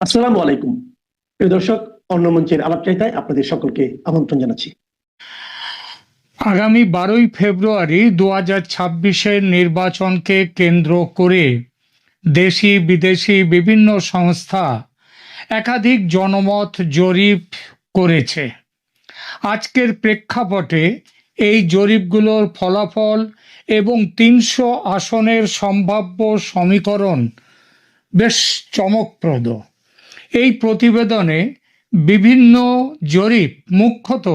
আসসালামু আলাইকুম প্রিয় দর্শক, অন্য মঞ্চের আলাপচারিতায় আপনাদের সকলকে আমন্ত্রণ জানাচ্ছি। আগামী 12ই ফেব্রুয়ারি 2026-এর নির্বাচনকে কেন্দ্র করে দেশি বিদেশি বিভিন্ন সংস্থা একাধিক জনমত জরিপ করেছে। আজকের প্রেক্ষাপটে এই জরিপগুলোর ফলাফল এবং 300 আসনের সম্ভাব্য সমীকরণ বেশ চমকপ্রদ। এই প্রতিবেদনে বিভিন্ন জরিপ, মুখ্যত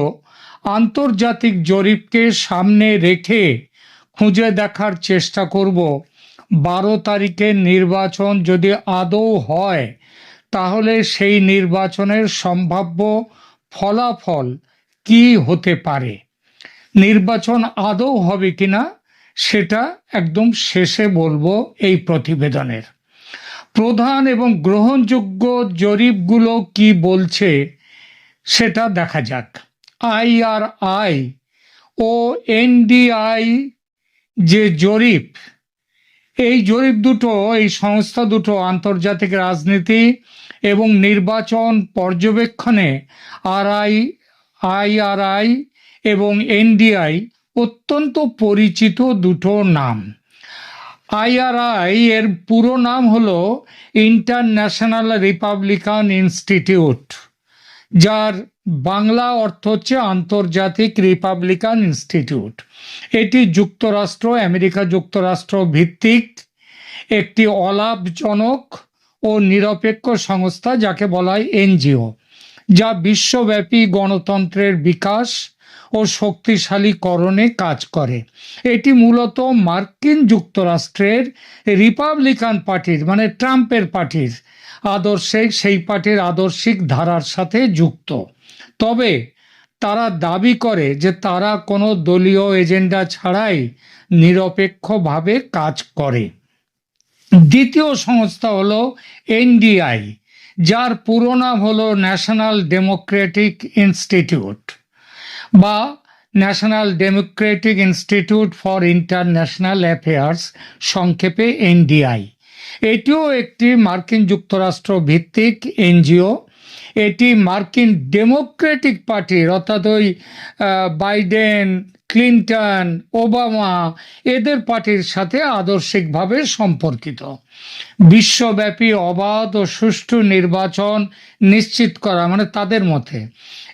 আন্তর্জাতিক জরিপকে সামনে রেখে খুঁজে দেখার চেষ্টা করব 12 তারিখের নির্বাচন যদি আদৌ হয় তাহলে সেই নির্বাচনের সম্ভাব্য ফলাফল কি হতে পারে। নির্বাচন আদৌ হবে কিনা সেটা একদম শেষে বলবো এই প্রতিবেদনের। প্রধান এবং গ্রহণযোগ্য জরিপগুলো কি বলছে সেটা দেখা যাক। IRI ও NDI যে জরিপ, এই জরিপ দুটো, এই সংস্থা দুটো আন্তর্জাতিক রাজনীতি এবং নির্বাচন পর্যবেক্ষণে IRI এবং NDI অত্যন্ত পরিচিত দুটো নাম। IRI এর পুরো নাম হলো ইন্টারন্যাশনাল রিপাবলিকান ইনস্টিটিউট, যার বাংলা অর্থ হচ্ছে আন্তর্জাতিক রিপাবলিকান ইনস্টিটিউট। এটি আমেরিকা যুক্তরাষ্ট্র ভিত্তিক একটি অলাভজনক ও নিরপেক্ষ সংস্থা, যাকে বলা হয় NGO, যা বিশ্বব্যাপী গণতন্ত্রের বিকাশ ও শক্তিশালীকরণে কাজ করে। এটি মূলত মার্কিন যুক্তরাষ্ট্রের রিপাবলিকান পার্টির, মানে ট্রাম্পের পার্টির সেই পার্টির আদর্শিক ধারার সাথে যুক্ত। তবে তারা দাবি করে যে তারা কোনো দলীয় এজেন্ডা ছাড়াই নিরপেক্ষভাবে কাজ করে। দ্বিতীয় সংস্থা হলো NDI, যার পুরো নাম হলো ন্যাশনাল ডেমোক্রেটিক ইনস্টিটিউট বা national Democratic institute for international affairs, সংক্ষেপে NDI। এটিও একটি মার্কিন যুক্তরাষ্ট্র ভিত্তিক NGO। এটি মার্কিন ডেমোক্রেটিক পার্টির, অর্থাৎ ওই বাইডেন, ক্লিন্টন, ওবামা, এদের পার্টির সাথে আদর্শিকভাবে সম্পর্কিত। বিশ্বব্যাপী অবাধ ও সুষ্ঠু নির্বাচন নিশ্চিত করা, মানে তাদের মতে,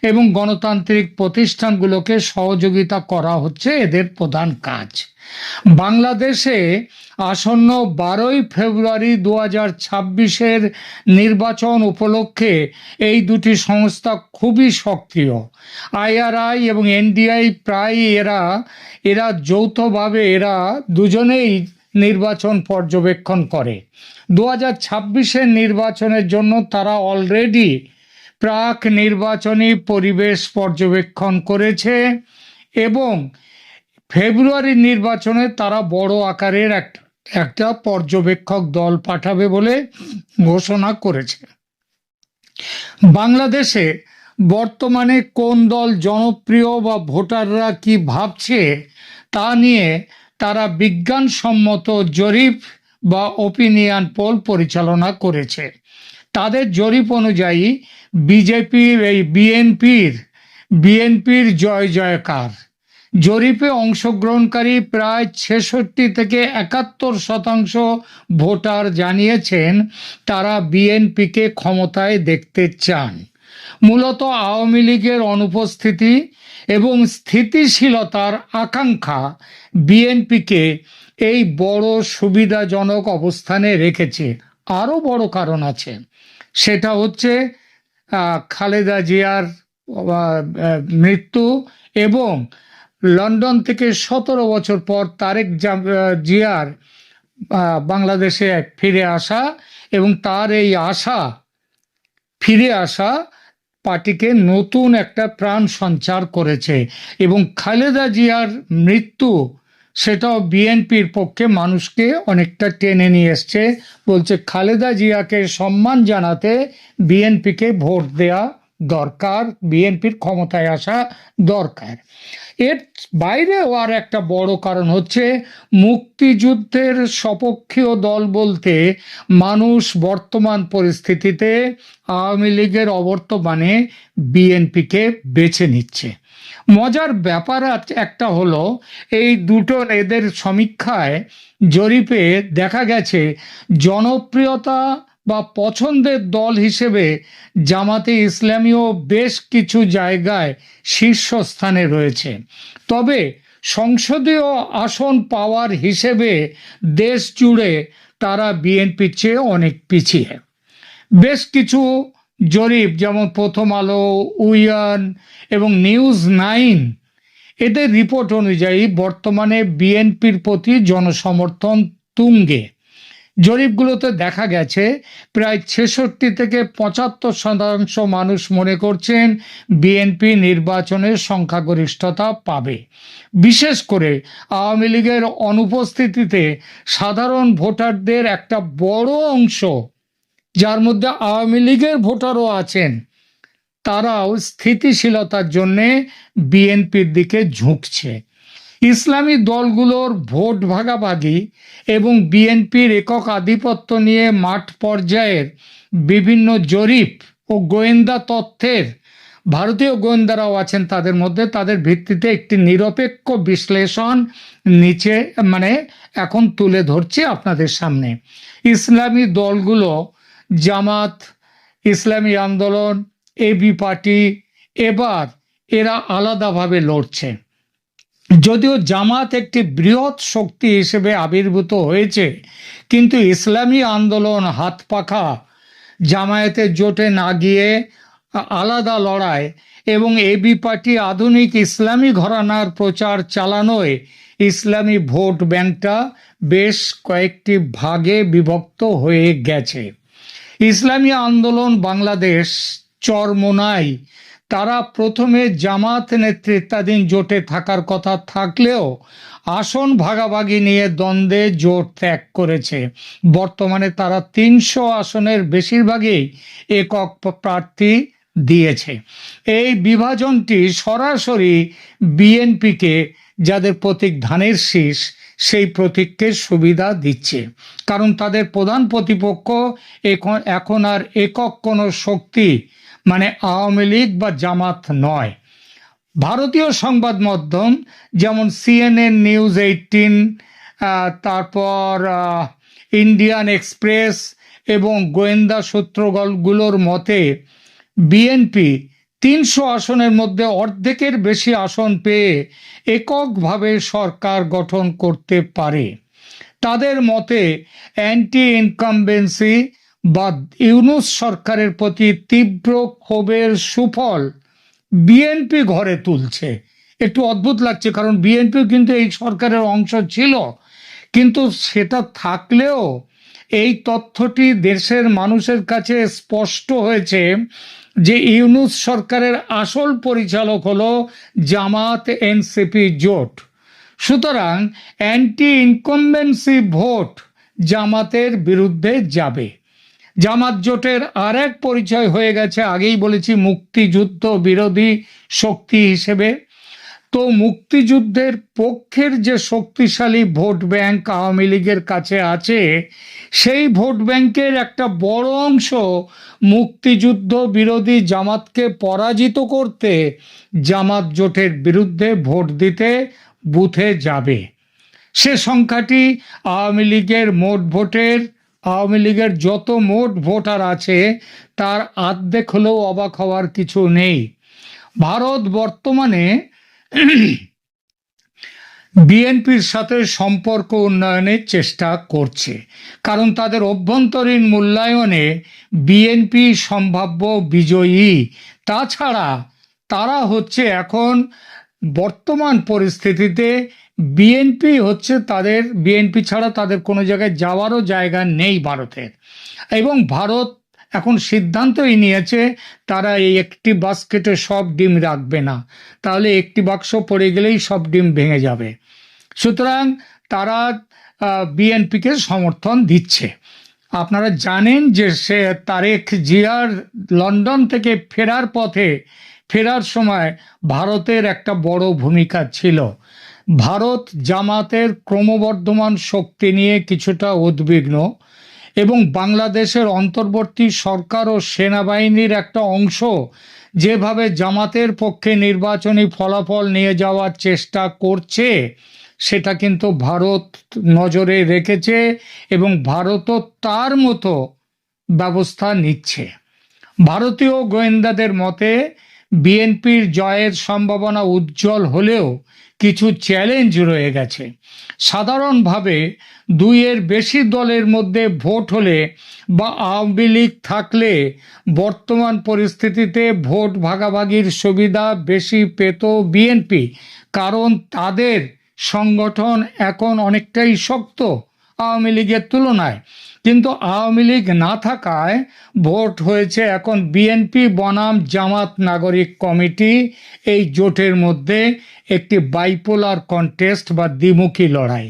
এবং গণতান্ত্রিক প্রতিষ্ঠানগুলোকে সহযোগিতা করা হচ্ছে এদের প্রধান কাজ। বাংলাদেশে আসন্ন 12ই ফেব্রুয়ারি 2026-এর নির্বাচন উপলক্ষে এই দুটি সংস্থা খুবই সক্রিয়। IRI এবং NDI প্রায় এরা যৌথভাবে দুজনেই নির্বাচন পর্যবেক্ষণ করে। 2026-এর নির্বাচনের জন্য তারা অলরেডি প্রাক নির্বাচনী পরিবেশ পর্যবেক্ষণ করেছে এবং ফেব্রুয়ারির নির্বাচনে তারা বড় আকারের একটা পর্যবেক্ষক দল পাঠাবে বলে ঘোষণা করেছে। বাংলাদেশে বর্তমানে কোন দল জনপ্রিয় বা ভোটাররা কি ভাবছে তা নিয়ে তারা বিজ্ঞানসম্মত জরিপ বা ওপিনিয়ন পোল পরিচালনা করেছে। তাদের জরিপ অনুযায়ী বিএনপির জয় জয়কার। জরিপে অংশগ্রহণকারী প্রায় 66 থেকে 71% ভোটার জানিয়েছেন তারা বিএনপিকে ক্ষমতায় দেখতে চান। মূলত আওয়ামী লীগের অনুপস্থিতি এবং স্থিতিশীলতার আকাঙ্ক্ষা বিএনপিকে এই বড় সুবিধাজনক অবস্থানে রেখেছে। আরও বড় কারণ আছে, সেটা হচ্ছে খালেদা জিয়ার মৃত্যু এবং লন্ডন থেকে 17 বছর পর তারেক জিয়ার বাংলাদেশে ফিরে আসা, এবং তার এই ফিরে আসা পার্টিকে নতুন একটা প্রাণ সঞ্চার করেছে। এবং খালেদা জিয়ার মৃত্যু, সেটাও বিএনপির পক্ষে মানুষকে অনেকটা টেনে নিয়ে এসছে। বলছে খালেদা জিয়াকে সম্মান জানাতে বিএনপিকে ভোট দেয়া দরকার, বিএনপির ক্ষমতায় আসা দরকার। এর বাইরেও আর একটা বড় কারণ হচ্ছে মুক্তিযুদ্ধের সপক্ষীয় দল বলতে মানুষ বর্তমান পরিস্থিতিতে আওয়ামী লীগের অবর্তমানে বিএনপিকে বেছে নিচ্ছে। মজার ব্যাপার একটা হলো, এই দুটো এদের সমীক্ষায় জরিপে দেখা গেছে জনপ্রিয়তা বা পছন্দের দল হিসেবে জামাতে ইসলামীও বেশ কিছু জায়গায় শীর্ষস্থানে রয়েছে। তবে সংসদীয় আসন পাওয়ার হিসেবে দেশ জুড়ে তারা বিএনপির চেয়ে অনেক পিছিয়ে। বেশ কিছু জরিপ যেমন প্রথম আলো, উইয়ান এবং নিউজ 9 এদের রিপোর্ট অনুযায়ী বর্তমানে বিএনপির প্রতি জনসমর্থন তুঙ্গে। জরিপগুলোতে দেখা গেছে প্রায় 66 থেকে 75% মানুষ মনে করছেন বিএনপি নির্বাচনের সংখ্যাগরিষ্ঠতা পাবে। বিশেষ করে আওয়ামী লীগের অনুপস্থিতিতে সাধারণ ভোটারদের একটা বড় অংশ, যার মধ্যে আওয়ামী লীগের ভোটারও আছেন, তারাও স্থিতিশীলতার জন্য বিএনপির দিকে ঝুঁকছে। ইসলামী দলগুলোর ভোট ভাগাভাগি এবং বিএনপির একক আধিপত্য নিয়ে মাঠ পর্যায়ের বিভিন্ন জরিপ ও গোয়েন্দা তথ্যের, ভারতীয় গোয়েন্দারাও আছেন তাদের মধ্যে, তাদের ভিত্তিতে একটি নিরপেক্ষ বিশ্লেষণ নিচে এখন তুলে ধরছি আপনাদের সামনে। ইসলামী দলগুলো জামাত, ইসলামী আন্দোলন, এবি পার্টি এবার এরা আলাদাভাবে লড়ছে। যদিও জামাত একটি বৃহৎ শক্তি হিসেবে আবির্ভূত হয়েছে, কিন্তু ইসলামী আন্দোলন হাত পাখা জামায়াতের জোটে না গিয়ে আলাদা লড়াই এবং এবি পার্টি আধুনিক ইসলামী ঘরানার প্রচার চালানোয় ইসলামী ভোট ব্যাংকটা বেশ কয়েকটি ভাগে বিভক্ত হয়ে গেছে। ইসলামী আন্দোলন বাংলাদেশ চরমোনাই, তারা প্রথমে জামাত নেতৃত্বাধীন জোটে থাকার কথা থাকলেও আসন ভাগাভাগি নিয়ে দ্বন্দ্বে জোট ত্যাগ করেছে। বর্তমানে তারা 300 আসনের বেশিরভাগই একক প্রার্থী দিয়েছে। এই বিভাজনটি সরাসরি বিএনপিকে, যাদের প্রতীক ধানের শীষ, সেই প্রতীককে সুবিধা দিচ্ছে, কারণ তাদের প্রধান প্রতিপক্ষ এখন আর একক কোনো শক্তি আওয়ামী লীগ বা জামাত নয়। ভারতীয় সংবাদ মাধ্যম যেমন CNN, নিউজ 18, তারপর ইন্ডিয়ান এক্সপ্রেস এবং গোয়েন্দা সূত্রগুলোর মতে বিএনপি 300 আসনের মধ্যে অর্ধেকের বেশি আসন পেয়ে এককভাবে সরকার গঠন করতে পারে। তাদের মতে অ্যান্টি ইনকামবেন্সি বা ইউনূস সরকারের প্রতি তীব্র ক্ষোভের সুফল বিএনপি ঘরে তুলছে। একটু অদ্ভুত লাগছে, কারণ বিএনপি কিন্তু এই সরকারের অংশ ছিল, কিন্তু সেটা থাকলেও এই তথ্যটি দেশের মানুষের কাছে স্পষ্ট হয়েছে যে ইউনূস সরকারের আসল পরিচালক হলো জামাত এনসিপি জোট। সুতরাং অ্যান্টি ইনকামবেন্সি ভোট জামাতের বিরুদ্ধে যাবে। জামাত জোটের আর এক পরিচয় হয়ে গেছে, আগেই বলেছি, মুক্তিযুদ্ধ বিরোধী শক্তি হিসেবে। তো মুক্তিযুদ্ধের পক্ষের যে শক্তিশালী ভোট ব্যাংক আওয়ামী লীগের কাছে আছে, সেই ভোট ব্যাংকের একটা বড় অংশ মুক্তিযুদ্ধ বিরোধী জামাতকে পরাজিত করতে জামাত জোটের বিরুদ্ধে ভোট দিতে বুথে যাবে। সে সংখ্যাটি আওয়ামী লীগের যত মোট ভোটার আছে তার অর্ধেক হলেও অবাক হওয়ার কিছু নেই। ভারত বর্তমানে বিএনপির সাথে সম্পর্ক উন্নয়নের চেষ্টা করছে, কারণ তাদের অভ্যন্তরীণ মূল্যায়নে বিএনপি সম্ভাব্য বিজয়ী। তাছাড়া তারা হচ্ছে এখন বর্তমান পরিস্থিতিতে বিএনপি ছাড়া তাদের কোনো জায়গায় যাওয়ারও জায়গা নেই ভারতের। এবং ভারত এখন সিদ্ধান্তই নিয়েছে তারা এই একটি বাস্কেটে সব ডিম রাখবে না, তাহলে একটি বাক্স পড়ে গেলেই সব ডিম ভেঙে যাবে। সুতরাং তারা বিএনপিকে সমর্থন দিচ্ছে। আপনারা জানেন যে সে তারেক জিয়ার লন্ডন থেকে ফেরার সময় ভারতের একটা বড় ভূমিকা ছিল। ভারত জামাতের ক্রমবর্ধমান শক্তি নিয়ে কিছুটা উদ্বিগ্ন এবং বাংলাদেশের অন্তর্বর্তী সরকার ও সেনাবাহিনীর একটা অংশ যেভাবে জামাতের পক্ষে নির্বাচনী ফলাফল নিয়ে যাওয়ার চেষ্টা করছে, সেটা কিন্তু ভারত নজরে রেখেছে এবং ভারতও তার মতো ব্যবস্থা নিচ্ছে। ভারতীয় গোয়েন্দাদের মতে বিএনপির জয়ের সম্ভাবনা উজ্জ্বল হলেও কিছু চ্যালেঞ্জ রয়ে গেছে। সাধারণভাবে দুইয়ের বেশি দলের মধ্যে ভোট হলে বা আওয়ামী লীগ থাকলে বর্তমান পরিস্থিতিতে ভোট ভাগাভাগির সুবিধা বেশি পেত বিএনপি, কারণ তাদের সংগঠন এখন অনেকটাই শক্ত আওয়ামী লীগের তুলনায়। কিন্তু আওয়ামী লীগ না থাকায় ভোট হয়েছে এখন বিএনপি বনাম জামাত নাগরিক কমিটি, এই জোটের মধ্যে একটি বাইপোলার কন্টেস্ট বা দ্বিমুখী লড়াই।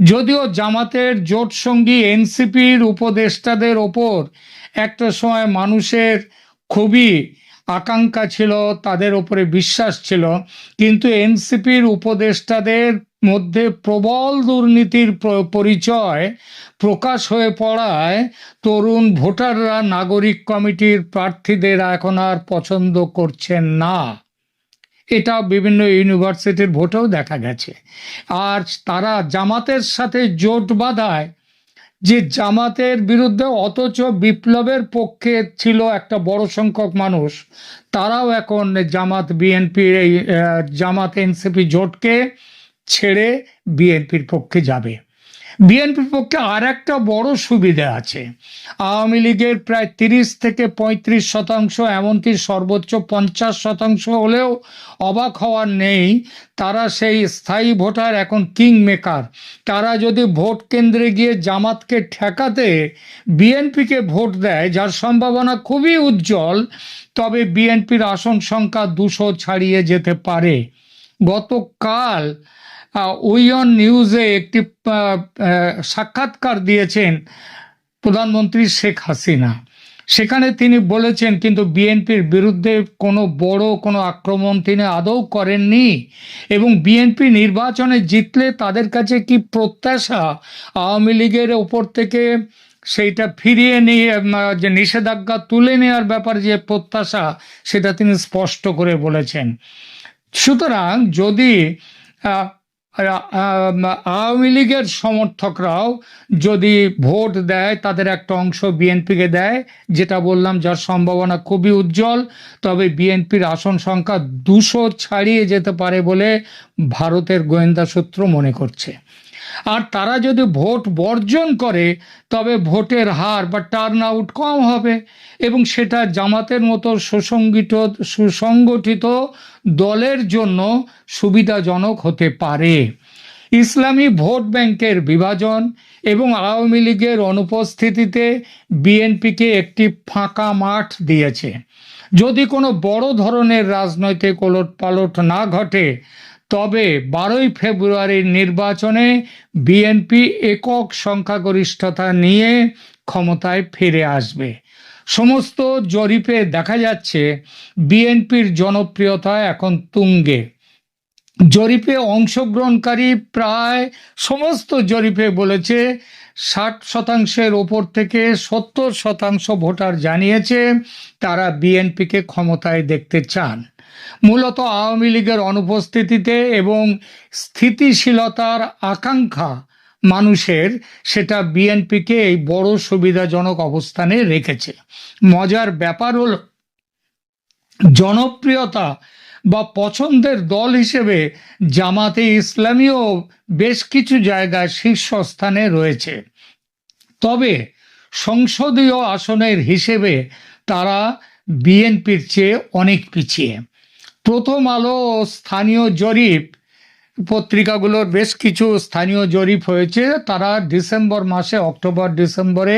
যদিও জামাতের জোট সঙ্গী এনসিপির উপদেষ্টাদের ওপর একটা সময় মানুষের খুবই আকাঙ্ক্ষা ছিল, তাদের ওপরে বিশ্বাস ছিল, কিন্তু এনসিপির উপদেষ্টাদের মধ্যে প্রবল দুর্নীতির পরিচয় প্রকাশ হয়ে পড়ায় তরুণ ভোটাররা নাগরিক কমিটির প্রার্থীদের এখন আর পছন্দ করছেন না। এটা বিভিন্ন ইউনিভার্সিটির ভোটেও দেখা গেছে। আর তারা জামাতের সাথে জোট বাঁধায় যে জামাতের বিরুদ্ধে অথচ বিপ্লবের পক্ষে ছিল একটা বড় সংখ্যক মানুষ, তারাও এখন জামাত এনসিপি জোটকে ছেড়ে বিএনপির পক্ষে যাবে। বিএনপির পক্ষে আর একটা বড় সুবিধা আছে। আওয়ামী লীগের প্রায় 30 থেকে 35%, এমনকি সর্বোচ্চ 50% হলেও অবাক হওয়ার নেই, তারা সেই স্থায়ী ভোটার, এখন কিং মেকার। তারা যদি ভোট কেন্দ্রে গিয়ে জামাতকে ঠেকাতে বিএনপিকে ভোট দেয়, যার সম্ভাবনা খুবই উজ্জ্বল, তবে বিএনপির আসন সংখ্যা 200 ছাড়িয়ে যেতে পারে। গতকাল উইয়ন নিউজে একটি সাক্ষাৎকার দিয়েছেন প্রধানমন্ত্রী শেখ হাসিনা। সেখানে তিনি বলেছেন কিন্তু বিএনপির বিরুদ্ধে কোনো আক্রমণ তিনি আদৌ করেননি এবং বিএনপি নির্বাচনে জিতলে তাদের কাছে কি প্রত্যাশা আওয়ামী লীগের ওপর থেকে সেইটা ফিরিয়ে নিয়ে যে নিষেধাজ্ঞা তুলে নেওয়ার ব্যাপারে যে প্রত্যাশা, সেটা তিনি স্পষ্ট করে বলেছেন। সুতরাং যদি আওয়ামী লীগের সমর্থকরাও যদি ভোট দেয়, তাদের একটা অংশ বিএনপিকে দেয়, যেটা বললাম যার সম্ভাবনা খুবই উজ্জ্বল, তবে বিএনপির আসন সংখ্যা 200 ছাড়িয়ে যেতে পারে বলে ভারতের গোয়েন্দা সূত্র মনে করছে। আর তারা যদি ভোট বর্জন করে তবে ভোটের হার বা টার্ন আউট কম হবে এবং সেটা জামাতের মতো সুসংগঠিত দলের জন্য সুবিধাজনক হতে পারে। ইসলামী ভোট ব্যাংকের বিভাজন এবং আওয়ামী লীগের অনুপস্থিতিতে বিএনপিকে একটি ফাঁকা মাঠ দিয়েছে। যদি কোনো বড় ধরনের রাজনৈতিক ওলটপালট না ঘটে তবে 12ই ফেব্রুয়ারির নির্বাচনে বিএনপি একক সংখ্যাগরিষ্ঠতা নিয়ে ক্ষমতায় ফিরে আসবে। সমস্ত জরিপে দেখা যাচ্ছে বিএনপির জনপ্রিয়তা এখন তুঙ্গে। জরিপে অংশগ্রহণকারী প্রায় সমস্ত জরিপে বলেছে 60%-এর ওপর থেকে 70% ভোটার জানিয়েছে তারা বিএনপিকে ক্ষমতায় দেখতে চান। মূলত আওয়ামী লীগের অনুপস্থিতিতে এবং স্থিতিশীলতার আকাঙ্ক্ষা মানুষের, সেটা বিএনপিকে এই বড় সুবিধাজনক অবস্থানে রেখেছে। মজার ব্যাপার হলো জনপ্রিয়তা বা পছন্দের দল হিসেবে জামাতে ইসলামীও বেশ কিছু জায়গায় শীর্ষস্থানে রয়েছে, তবে সংসদীয় আসনের হিসেবে তারা বিএনপির চেয়ে অনেক পিছিয়ে। প্রথম আলো ও স্থানীয় জরিপ পত্রিকাগুলোর বেশ কিছু স্থানীয় জরিপ হয়েছে, তারা অক্টোবর ডিসেম্বরে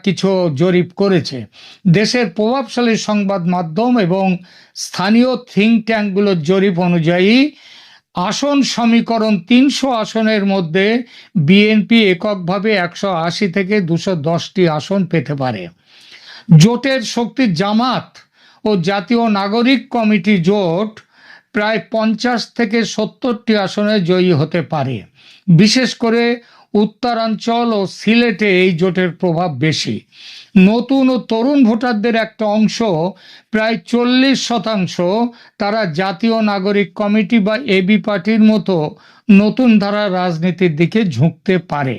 কিছু জরিপ করেছে। দেশের প্রভাবশালী সংবাদ মাধ্যম এবং স্থানীয় থিঙ্ক ট্যাঙ্কগুলোর জরিপ অনুযায়ী আসন সমীকরণ 300 আসনের মধ্যে বিএনপি এককভাবে 180 থেকে 210টি আসন পেতে পারে। জোটের শক্তি জামাত ও জাতীয় নাগরিক কমিটি জোট প্রায় 50 থেকে 70টি আসনে জয়ী হতে পারে। বিশেষ করে উত্তরাঞ্চল ও সিলেটে এই জোটের প্রভাব বেশি। নতুন ও তরুণ ভোটারদের একটা অংশ, প্রায় 40%, তারা জাতীয় নাগরিক কমিটি বা এবি পার্টির মতো নতুন ধারার রাজনীতির দিকে ঝুঁকতে পারে।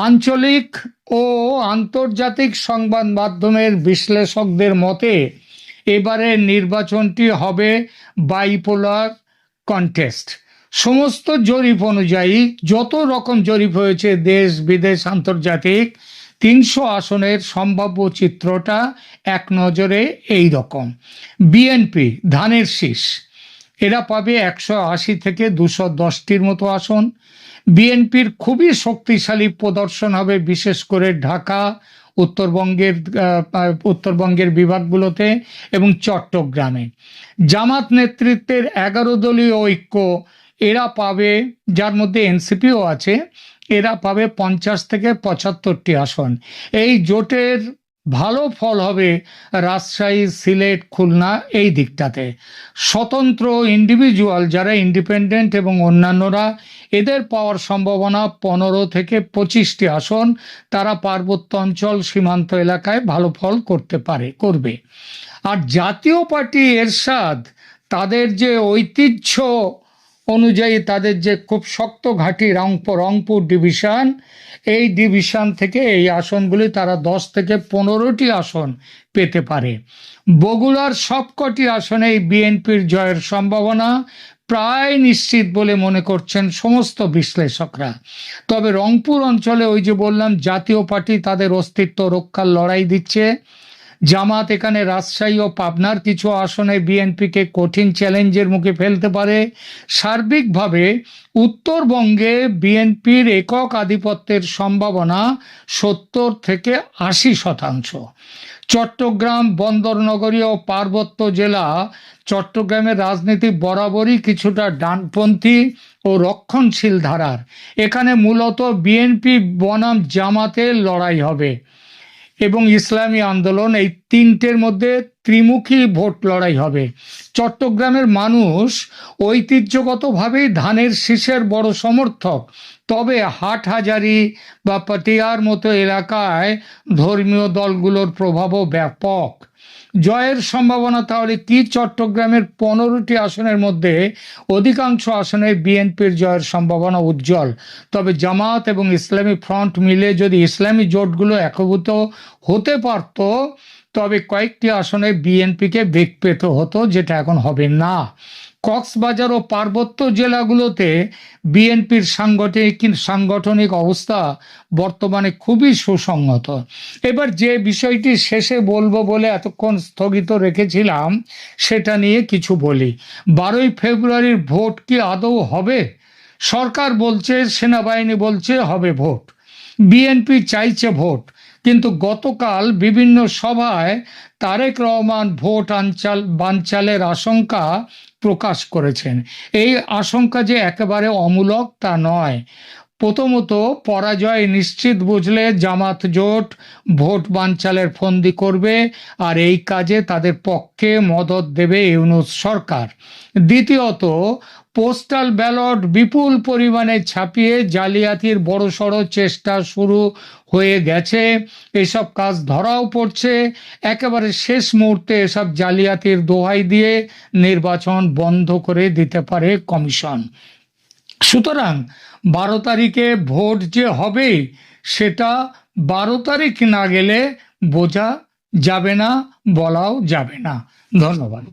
আঞ্চলিক ও আন্তর্জাতিক সংবাদ মাধ্যমের বিশ্লেষকদের মতে এবারের নির্বাচনটি হবে বাইপোলার কন্টেস্ট। সমস্ত জরিপ অনুযায়ী, যত রকম জরিপ হয়েছে দেশ বিদেশ আন্তর্জাতিক, 300 আসনের সম্ভাব্য চিত্রটা এক নজরে এই রকম। বিএনপি ধানের শীষ, এরা পাবে 180 থেকে 210টির মতো আসন। বিএনপির খুবই শক্তিশালী প্রদর্শন হবে বিশেষ করে ঢাকা, উত্তরবঙ্গের বিভাগগুলোতে এবং চট্টগ্রামে। জামাত নেতৃত্বের 11 দলীয় ঐক্য, এরা পাবে, যার মধ্যে এনসিপিও আছে, এরা পাবে 50 থেকে 75টি আসন। এই জোটের ভালো ফল হবে রাজশাহী, সিলেট, খুলনা এই দিকটাতে। স্বতন্ত্র ইন্ডিভিজুয়াল যারা ইন্ডিপেন্ডেন্ট এবং অন্যান্যরা, এদের পাওয়ার সম্ভাবনা 15 থেকে 25টি আসন। তারা পার্বত্য অঞ্চল, সীমান্ত এলাকায় ভালো ফল করবে। আর জাতীয় পার্টি এরশাদ, তাদের যে ঐতিহ্য অনুযায়ী তাদের যে খুব শক্ত ঘাঁটি রংপুর ডিভিশন, এই ডিভিশন থেকে এই আসনগুলি তারা 10 থেকে 15টি আসন পেতে পারে। বগুড়ার সবকটি আসনেই বিএনপির জয়ের সম্ভাবনা প্রায় নিশ্চিত বলে মনে করছেন সমস্ত বিশ্লেষকরা। তবে রংপুর অঞ্চলে ওই যে বললাম, জাতীয় পার্টি তাদের অস্তিত্ব রক্ষার লড়াই দিচ্ছে। জামাত এখানে রাজশাহী ও পাবনার কিছু আসনে বিএনপিকে কঠিন চ্যালেঞ্জের মুখে ফেলতে পারে। সার্বিকভাবে উত্তরবঙ্গে বিএনপির একক আধিপত্যের সম্ভাবনা 70 থেকে 80%। চট্টগ্রাম, বন্দরনগরী ও পার্বত্য জেলা, চট্টগ্রামের রাজনীতি বরাবরই কিছুটা ডানপন্থী ও রক্ষণশীল ধারার। এখানে মূলত বিএনপি বনাম জামাতের লড়াই হবে এবং ইসলামী আন্দোলন, এই তিনটের মধ্যে ত্রিমুখী ভোট লড়াই হবে। চট্টগ্রামের মানুষ ঐতিহ্যগতভাবেই ধানের শীষের বড় সমর্থক, তবে হাটহাজারী বা পাটিয়ার মতো এলাকায় ধর্মীয় দলগুলোর প্রভাবও ব্যাপক। জয়ের সম্ভাবনা তাহলে কি? চট্টগ্রামের 15টি আসনের মধ্যে অধিকাংশ আসনে বিএনপির জয়ের সম্ভাবনা উজ্জ্বল। তবে জামাত এবং ইসলামী ফ্রন্ট মিলে যদি ইসলামী জোটগুলো একীভূত হতে পারত, তবে কয়েকটি আসনে বিএনপিকে বেগ পেতে হতো, যেটা এখন হবে না। কক্সবাজার ও পার্বত্য জেলাগুলোতে বিএনপির সাংগঠনিক অবস্থা বর্তমানে খুবই সুসংহত। এবার যে বিষয়টি শেষে বলবো বলে এতক্ষণ স্থগিত রেখেছিলাম, সেটা নিয়ে কিছু বলি। 12ই ফেব্রুয়ারির ভোট কি আদৌ হবে? সরকার বলছে, সেনাবাহিনী বলছে হবে ভোট, বিএনপি চাইছে ভোট, কিন্তু গতকাল বিভিন্ন সভায় তারেক রহমান ভোট বানচালের আশঙ্কা প্রকাশ করেছেন। এই আশঙ্কা যে একেবারে অমূলক তা নয়। প্রথমত, পরাজয় নিশ্চিত বুঝলে জামাত জোট ভোট বানচালের ফন্দি করবে, আর এই কাজে তাদের পক্ষে মদত দেবে ইউনূস সরকার। দ্বিতীয়ত, পোস্টাল ব্যালট বিপুল পরিমাণে ছাপিয়ে জালিয়াতির বড়সড় চেষ্টা শুরু হয়ে গেছে। এসব কাজ ধরাও পড়ছে। একেবারে শেষ মুহূর্তে এসব জালিয়াতির দোহাই দিয়ে নির্বাচন বন্ধ করে দিতে পারে কমিশন। সুতরাং 12 তারিখে ভোট যে হবে, সেটা 12 তারিখ না গেলে বোঝা যাবে না, বলাও যাবে না। ধন্যবাদ।